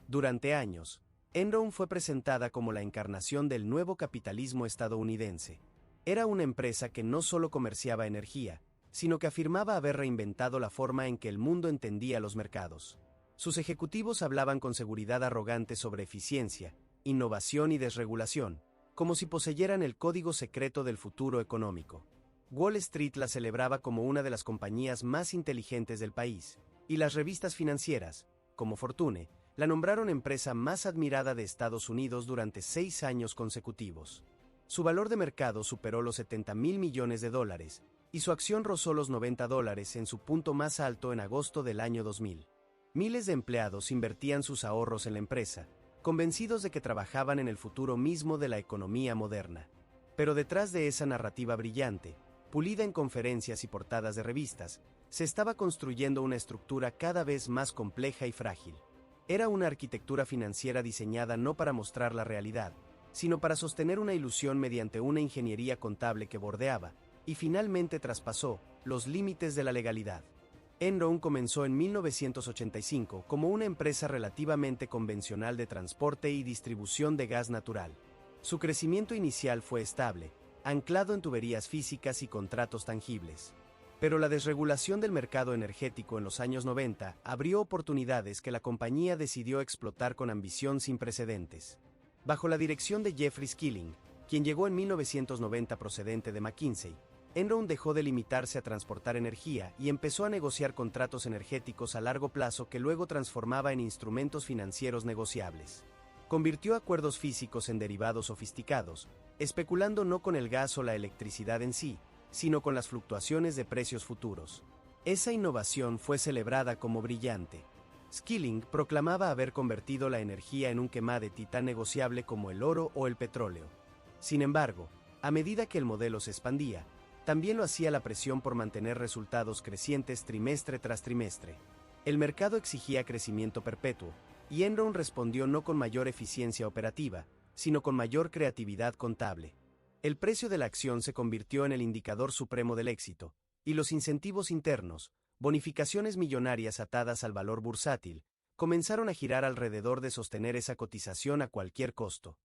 Durante años, Enron fue presentada como la encarnación del nuevo capitalismo estadounidense. Era una empresa que no solo comerciaba energía, sino que afirmaba haber reinventado la forma en que el mundo entendía los mercados. Sus ejecutivos hablaban con seguridad arrogante sobre eficiencia, innovación y desregulación, como si poseyeran el código secreto del futuro económico. Wall Street la celebraba como una de las compañías más inteligentes del país, y las revistas financieras, como Fortune, la nombraron empresa más admirada de Estados Unidos durante 6 años consecutivos. Su valor de mercado superó los $70,000 millones, y su acción rozó los $90 en su punto más alto en agosto del año 2000. Miles de empleados invertían sus ahorros en la empresa, convencidos de que trabajaban en el futuro mismo de la economía moderna. Pero detrás de esa narrativa brillante, pulida en conferencias y portadas de revistas, se estaba construyendo una estructura cada vez más compleja y frágil. Era una arquitectura financiera diseñada no para mostrar la realidad, sino para sostener una ilusión mediante una ingeniería contable que bordeaba, y finalmente traspasó, los límites de la legalidad. Enron comenzó en 1985 como una empresa relativamente convencional de transporte y distribución de gas natural. Su crecimiento inicial fue estable, anclado en tuberías físicas y contratos tangibles. Pero la desregulación del mercado energético en los años 90 abrió oportunidades que la compañía decidió explotar con ambición sin precedentes. Bajo la dirección de Jeffrey Skilling, quien llegó en 1990 procedente de McKinsey, Enron dejó de limitarse a transportar energía y empezó a negociar contratos energéticos a largo plazo que luego transformaba en instrumentos financieros negociables. Convirtió acuerdos físicos en derivados sofisticados, especulando no con el gas o la electricidad en sí, sino con las fluctuaciones de precios futuros. Esa innovación fue celebrada como brillante. Skilling proclamaba haber convertido la energía en un commodity tan negociable como el oro o el petróleo. Sin embargo, a medida que el modelo se expandía, también lo hacía la presión por mantener resultados crecientes trimestre tras trimestre. El mercado exigía crecimiento perpetuo, y Enron respondió no con mayor eficiencia operativa, sino con mayor creatividad contable. El precio de la acción se convirtió en el indicador supremo del éxito, y los incentivos internos, bonificaciones millonarias atadas al valor bursátil, comenzaron a girar alrededor de sostener esa cotización a cualquier costo.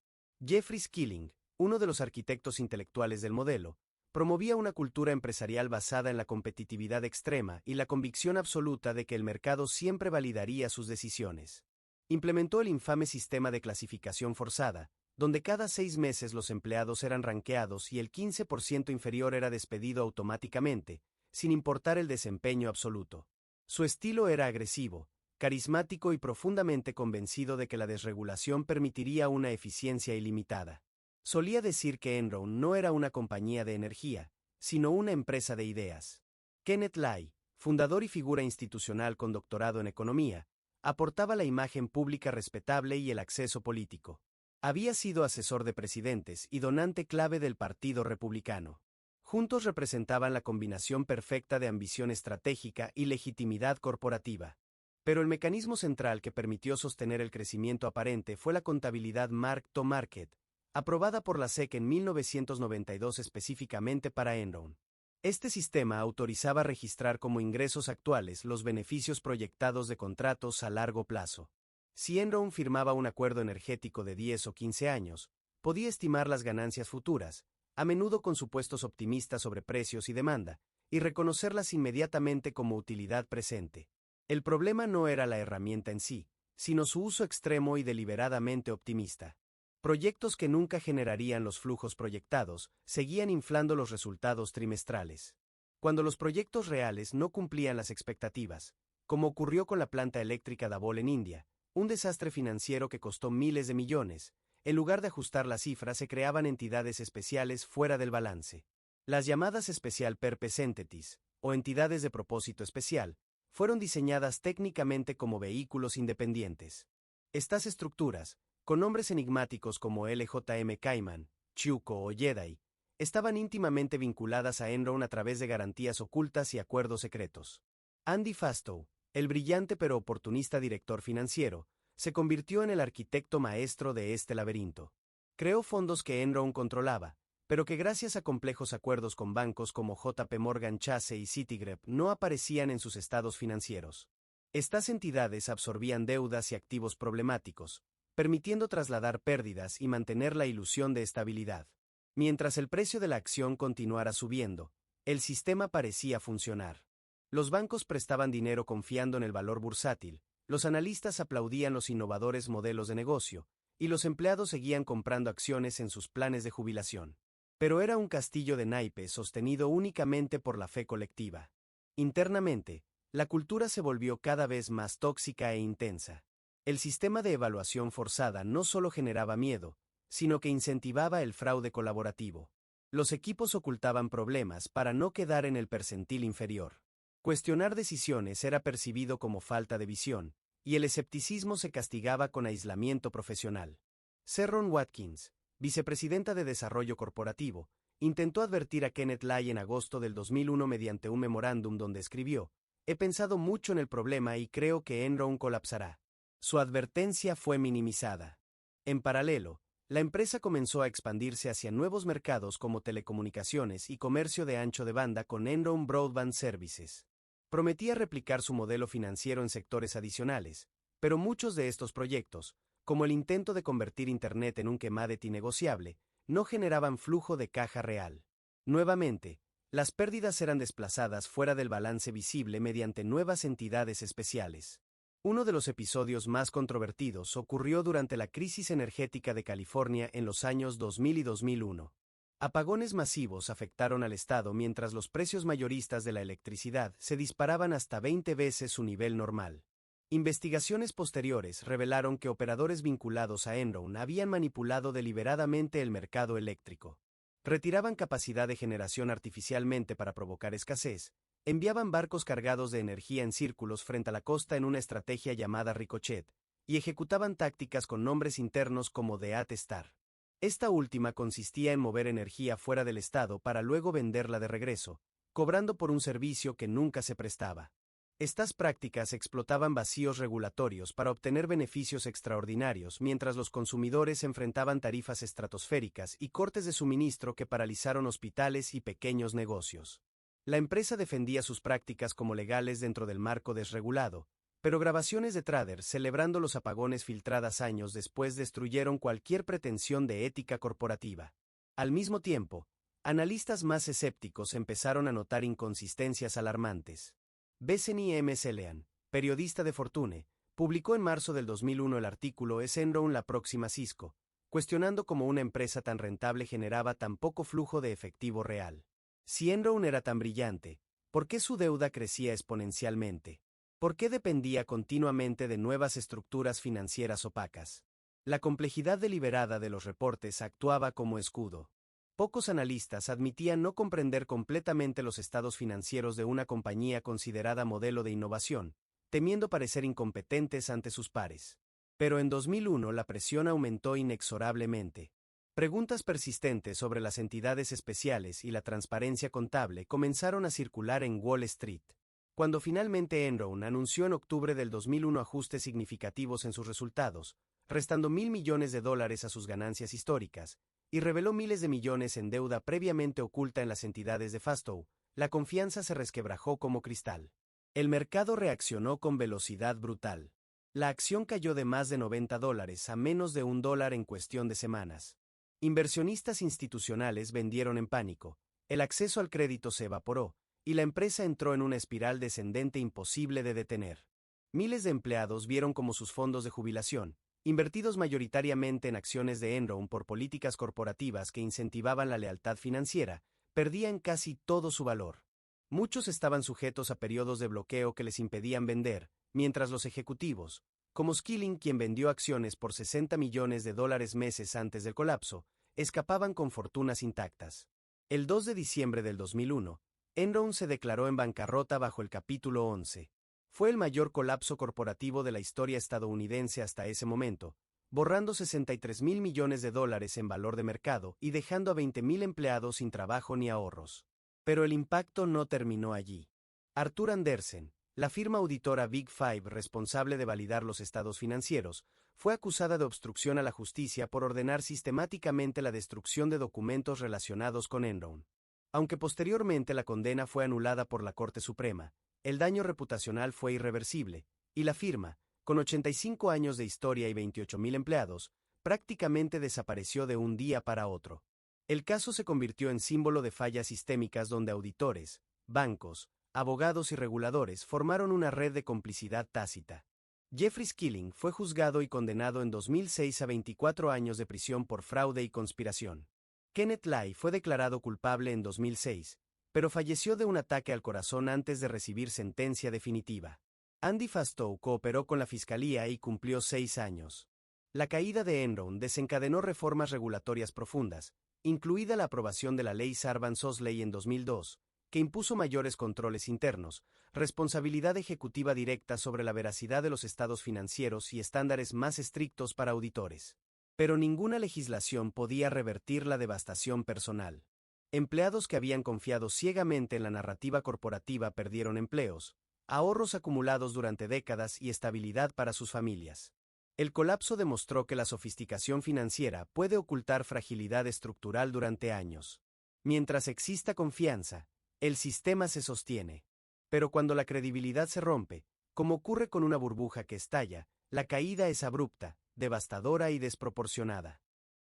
Jeffrey Skilling, uno de los arquitectos intelectuales del modelo, promovía una cultura empresarial basada en la competitividad extrema y la convicción absoluta de que el mercado siempre validaría sus decisiones. Implementó el infame sistema de clasificación forzada, donde cada 6 meses los empleados eran ranqueados y el 15% inferior era despedido automáticamente, sin importar el desempeño absoluto. Su estilo era agresivo, carismático y profundamente convencido de que la desregulación permitiría una eficiencia ilimitada. Solía decir que Enron no era una compañía de energía, sino una empresa de ideas. Kenneth Lai, fundador y figura institucional con doctorado en economía, aportaba la imagen pública respetable y el acceso político. Había sido asesor de presidentes y donante clave del Partido Republicano. Juntos representaban la combinación perfecta de ambición estratégica y legitimidad corporativa. Pero el mecanismo central que permitió sostener el crecimiento aparente fue la contabilidad mark-to-market, aprobada por la SEC en 1992 específicamente para Enron. Este sistema autorizaba registrar como ingresos actuales los beneficios proyectados de contratos a largo plazo. Si Enron firmaba un acuerdo energético de 10 o 15 años, podía estimar las ganancias futuras, a menudo con supuestos optimistas sobre precios y demanda, y reconocerlas inmediatamente como utilidad presente. El problema no era la herramienta en sí, sino su uso extremo y deliberadamente optimista. Proyectos que nunca generarían los flujos proyectados, seguían inflando los resultados trimestrales. Cuando los proyectos reales no cumplían las expectativas, como ocurrió con la planta eléctrica Dabhol en India, un desastre financiero que costó miles de millones, en lugar de ajustar la cifra se creaban entidades especiales fuera del balance. Las llamadas Special Purpose Entities, o entidades de propósito especial, fueron diseñadas técnicamente como vehículos independientes. Estas estructuras, con nombres enigmáticos como LJM Cayman, Chuco o Jedi, estaban íntimamente vinculadas a Enron a través de garantías ocultas y acuerdos secretos. Andy Fastow, el brillante pero oportunista director financiero, se convirtió en el arquitecto maestro de este laberinto. Creó fondos que Enron controlaba, pero que gracias a complejos acuerdos con bancos como JP Morgan Chase y Citigroup no aparecían en sus estados financieros. Estas entidades absorbían deudas y activos problemáticos, permitiendo trasladar pérdidas y mantener la ilusión de estabilidad. Mientras el precio de la acción continuara subiendo, el sistema parecía funcionar. Los bancos prestaban dinero confiando en el valor bursátil, los analistas aplaudían los innovadores modelos de negocio, y los empleados seguían comprando acciones en sus planes de jubilación. Pero era un castillo de naipes sostenido únicamente por la fe colectiva. Internamente, la cultura se volvió cada vez más tóxica e intensa. El sistema de evaluación forzada no solo generaba miedo, sino que incentivaba el fraude colaborativo. Los equipos ocultaban problemas para no quedar en el percentil inferior. Cuestionar decisiones era percibido como falta de visión, y el escepticismo se castigaba con aislamiento profesional. Sharon Watkins, vicepresidenta de Desarrollo Corporativo, intentó advertir a Kenneth Lai en agosto del 2001 mediante un memorándum donde escribió: «He pensado mucho en el problema y creo que Enron colapsará». Su advertencia fue minimizada. En paralelo, la empresa comenzó a expandirse hacia nuevos mercados como telecomunicaciones y comercio de ancho de banda con Enron Broadband Services. Prometía replicar su modelo financiero en sectores adicionales, pero muchos de estos proyectos, como el intento de convertir Internet en un commodity negociable, no generaban flujo de caja real. Nuevamente, las pérdidas eran desplazadas fuera del balance visible mediante nuevas entidades especiales. Uno de los episodios más controvertidos ocurrió durante la crisis energética de California en los años 2000 y 2001. Apagones masivos afectaron al estado mientras los precios mayoristas de la electricidad se disparaban hasta 20 veces su nivel normal. Investigaciones posteriores revelaron que operadores vinculados a Enron habían manipulado deliberadamente el mercado eléctrico. Retiraban capacidad de generación artificialmente para provocar escasez, enviaban barcos cargados de energía en círculos frente a la costa en una estrategia llamada ricochet, y ejecutaban tácticas con nombres internos como The At-Star. Esta última consistía en mover energía fuera del estado para luego venderla de regreso, cobrando por un servicio que nunca se prestaba. Estas prácticas explotaban vacíos regulatorios para obtener beneficios extraordinarios mientras los consumidores enfrentaban tarifas estratosféricas y cortes de suministro que paralizaron hospitales y pequeños negocios. La empresa defendía sus prácticas como legales dentro del marco desregulado, pero grabaciones de traders celebrando los apagones filtradas años después destruyeron cualquier pretensión de ética corporativa. Al mismo tiempo, analistas más escépticos empezaron a notar inconsistencias alarmantes. Bethany M. Celean, periodista de Fortune, publicó en marzo del 2001 el artículo ¿Es Enron la próxima Cisco?, cuestionando cómo una empresa tan rentable generaba tan poco flujo de efectivo real. Si Enron era tan brillante, ¿por qué su deuda crecía exponencialmente? ¿Por qué dependía continuamente de nuevas estructuras financieras opacas? La complejidad deliberada de los reportes actuaba como escudo. Pocos analistas admitían no comprender completamente los estados financieros de una compañía considerada modelo de innovación, temiendo parecer incompetentes ante sus pares. Pero en 2001 la presión aumentó inexorablemente. Preguntas persistentes sobre las entidades especiales y la transparencia contable comenzaron a circular en Wall Street. Cuando finalmente Enron anunció en octubre del 2001 ajustes significativos en sus resultados, restando $1.000 millones a sus ganancias históricas, y reveló miles de millones en deuda previamente oculta en las entidades de Fastow, la confianza se resquebrajó como cristal. El mercado reaccionó con velocidad brutal. La acción cayó de más de $90 a menos de $1 en cuestión de semanas. Inversionistas institucionales vendieron en pánico, el acceso al crédito se evaporó, y la empresa entró en una espiral descendente imposible de detener. Miles de empleados vieron como sus fondos de jubilación, invertidos mayoritariamente en acciones de Enron por políticas corporativas que incentivaban la lealtad financiera, perdían casi todo su valor. Muchos estaban sujetos a periodos de bloqueo que les impedían vender, mientras los ejecutivos, como Skilling, quien vendió acciones por $60 millones meses antes del colapso, escapaban con fortunas intactas. El 2 de diciembre del 2001, Enron se declaró en bancarrota bajo el capítulo 11. Fue el mayor colapso corporativo de la historia estadounidense hasta ese momento, borrando $63.000 millones en valor de mercado y dejando a 20.000 empleados sin trabajo ni ahorros. Pero el impacto no terminó allí. Arthur Andersen, la firma auditora Big Five responsable de validar los estados financieros, fue acusada de obstrucción a la justicia por ordenar sistemáticamente la destrucción de documentos relacionados con Enron. Aunque posteriormente la condena fue anulada por la Corte Suprema, el daño reputacional fue irreversible, Y la firma, con 85 años de historia y 28.000 empleados, prácticamente desapareció de un día para otro. El caso se convirtió en símbolo de fallas sistémicas donde auditores, bancos, abogados y reguladores formaron una red de complicidad tácita. Jeffrey Skilling fue juzgado y condenado en 2006 a 24 años de prisión por fraude y conspiración. Kenneth Lai fue declarado culpable en 2006, pero falleció de un ataque al corazón antes de recibir sentencia definitiva. Andy Fastow cooperó con la fiscalía y cumplió 6 años. La caída de Enron desencadenó reformas regulatorias profundas, incluida la aprobación de la ley Sarbanes-Oxley en 2002, que impuso mayores controles internos, responsabilidad ejecutiva directa sobre la veracidad de los estados financieros y estándares más estrictos para auditores. Pero ninguna legislación podía revertir la devastación personal. Empleados que habían confiado ciegamente en la narrativa corporativa perdieron empleos, ahorros acumulados durante décadas y estabilidad para sus familias. El colapso demostró que la sofisticación financiera puede ocultar fragilidad estructural durante años. Mientras exista confianza, el sistema se sostiene. Pero cuando la credibilidad se rompe, como ocurre con una burbuja que estalla, la caída es abrupta, devastadora y desproporcionada.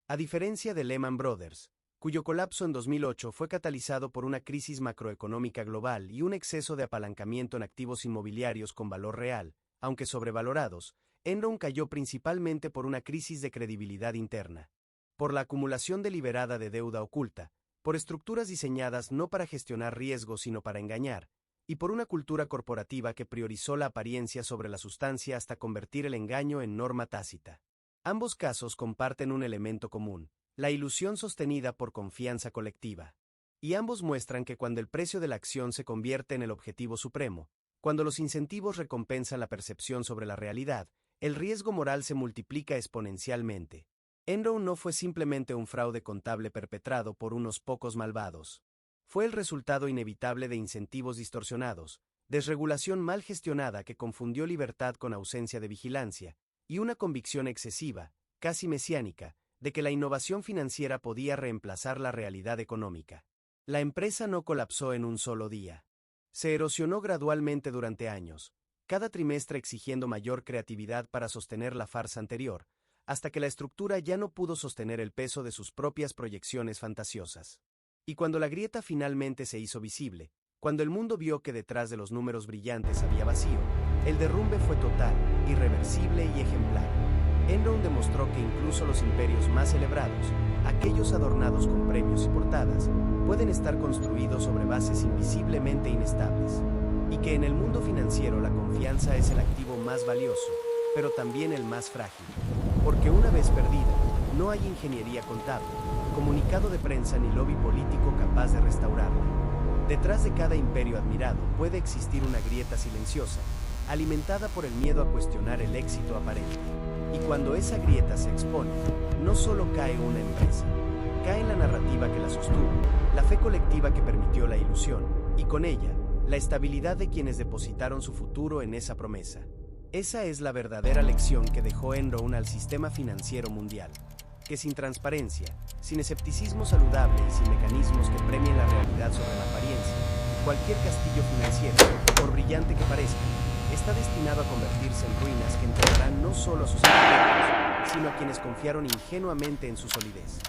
A diferencia de Lehman Brothers, cuyo colapso en 2008 fue catalizado por una crisis macroeconómica global y un exceso de apalancamiento en activos inmobiliarios con valor real, aunque sobrevalorados, Enron cayó principalmente por una crisis de credibilidad interna. Por la acumulación deliberada de deuda oculta, por estructuras diseñadas no para gestionar riesgos sino para engañar, y por una cultura corporativa que priorizó la apariencia sobre la sustancia hasta convertir el engaño en norma tácita. Ambos casos comparten un elemento común, la ilusión sostenida por confianza colectiva. Y ambos muestran que cuando el precio de la acción se convierte en el objetivo supremo, cuando los incentivos recompensan la percepción sobre la realidad, el riesgo moral se multiplica exponencialmente. Enron no fue simplemente un fraude contable perpetrado por unos pocos malvados. Fue el resultado inevitable de incentivos distorsionados, desregulación mal gestionada que confundió libertad con ausencia de vigilancia, y una convicción excesiva, casi mesiánica, de que la innovación financiera podía reemplazar la realidad económica. La empresa no colapsó en un solo día. Se erosionó gradualmente durante años, cada trimestre exigiendo mayor creatividad para sostener la farsa anterior, hasta que la estructura ya no pudo sostener el peso de sus propias proyecciones fantasiosas. Y cuando la grieta finalmente se hizo visible, cuando el mundo vio que detrás de los números brillantes había vacío, el derrumbe fue total, irreversible y ejemplar. Enron demostró que incluso los imperios más celebrados, aquellos adornados con premios y portadas, pueden estar construidos sobre bases invisiblemente inestables. Y que en el mundo financiero la confianza es el activo más valioso, pero también el más frágil. Porque una vez perdida, no hay ingeniería contable, comunicado de prensa ni lobby político capaz de restaurarla. Detrás de cada imperio admirado puede existir una grieta silenciosa, alimentada por el miedo a cuestionar el éxito aparente. Y cuando esa grieta se expone, no solo cae una empresa, cae la narrativa que la sostuvo, la fe colectiva que permitió la ilusión, y con ella, la estabilidad de quienes depositaron su futuro en esa promesa. Esa es la verdadera lección que dejó Enron al sistema financiero mundial, que sin transparencia, sin escepticismo saludable y sin mecanismos que premien la realidad sobre la apariencia, cualquier castillo financiero, por brillante que parezca, está destinado a convertirse en ruinas que enterrarán no solo a sus arquitectos, sino a quienes confiaron ingenuamente en su solidez.